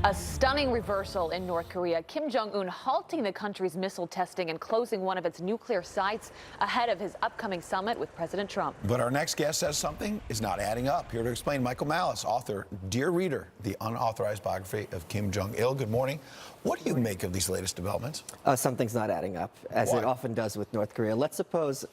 A stunning reversal in North Korea. Kim Jong-un halting the country's missile testing and closing one of its nuclear sites ahead of his upcoming summit with President Trump. But our next guest says something is not adding up. Here to explain, Michael Malice, author, Dear Reader, the unauthorized biography of Kim Jong-il. Good morning. What do you make of these latest developments? Something's not adding up, as it often does with North Korea. Let's suppose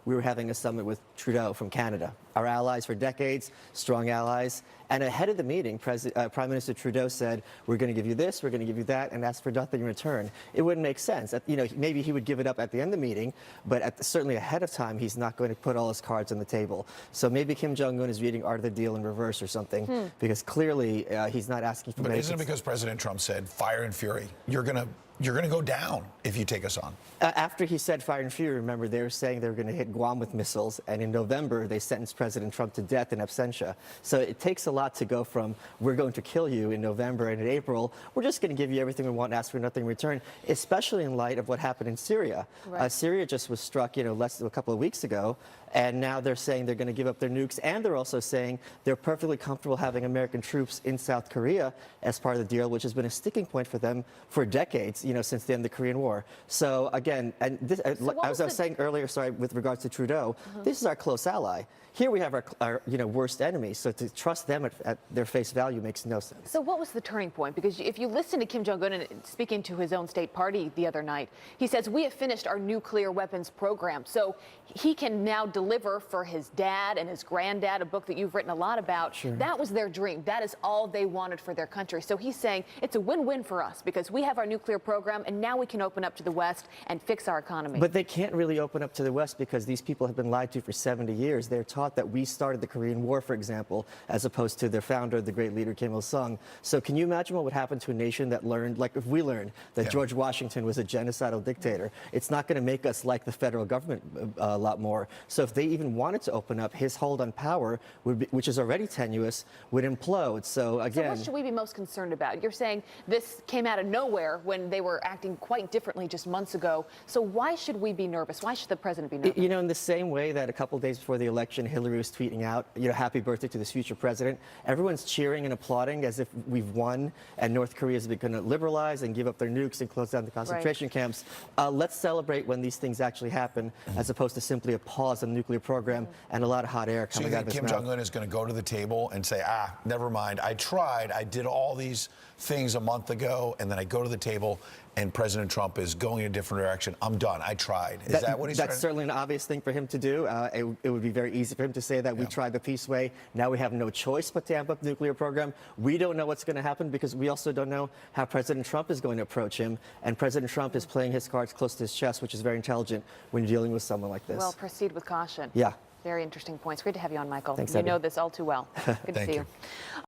we were having a summit with Trudeau from Canada, our allies for decades, strong allies. And ahead of the meeting, Prime Minister Trudeau said, we're going to give you this, we're going to give you that, and ask for nothing in return. It wouldn't make sense. You know, maybe he would give it up at the end of the meeting, but certainly ahead of time, he's not going to put all his cards on the table. So maybe Kim Jong-un is reading Art of the Deal in reverse or something, because clearly he's not asking for But isn't it because President Trump said, fire and fury, you're going to go down if you take us on? After he said fire and fury, remember, they were saying they were going to hit Guam with missiles, and in November, they sentenced President Trump to death in absentia. So it takes a lot to go from, we're going to kill you in November, and in April, we're just going to give you everything we want and ask for nothing in return, especially in light of what happened in Syria. Right. Syria just was struck, less than a couple of weeks ago, and now they're saying they're going to give up their nukes, and they're also saying they're perfectly comfortable having American troops in South Korea as part of the deal, which has been a sticking point for them for decades, since the end of the Korean War. So again, and this, as I was saying earlier, sorry, with regards to Trudeau, this is our close ally. Here we have our worst enemy, so to trust them at their face value makes no sense. So what was the turning point? Because if you listen to Kim Jong-un and speaking to his own state party the other night, he says, we have finished our nuclear weapons program. So he can now deliver for his dad and his granddad, a book that you've written a lot about. Sure. That was their dream. That is all they wanted for their country. So he's saying it's a win-win for us because we have our nuclear program and now we can open up to the West and fix our economy. But they can't really open up to the West because these people have been lied to for 70 years. They're taught that we started the Korean War, for example, as opposed to their founder, the great leader Kim Il-sung. So can you imagine what would happen to a nation that learned, like if we learned that George Washington was a genocidal dictator? It's not going to make us like the federal government a lot more. So if they even wanted to open up, his hold on power, which is already tenuous, would implode. So again... So what should we be most concerned about? You're saying this came out of nowhere when they were acting quite differently just months ago. So why should we be nervous? Why should the president be nervous? In the same way that a couple of days before the election, Hillary was tweeting out, happy birthday to this future president. Everyone's cheering and applauding as if we've won and North Korea is going to liberalize and give up their nukes and close down the concentration camps. Let's celebrate when these things actually happen as opposed to simply a pause on the nuclear program and a lot of hot air coming out of his mouth. So you think Kim Jong-un is going to go to the table and say, never mind, I tried, I did all these things a month ago, and then I go to the table and President Trump is going in a different direction. I'm done. I tried. Is that what he's That's certainly an obvious thing for him to do. It would be very easy for him to say that we tried the peace way. Now we have no choice but to amp up the nuclear program. We don't know what's going to happen because we also don't know how President Trump is going to approach him. And President Trump is playing his cards close to his chest, which is very intelligent when you're dealing with someone like this. Well, proceed with caution. Yeah. Very interesting points. Great to have you on, Michael. Thanks, you know this all too well. Good to see you.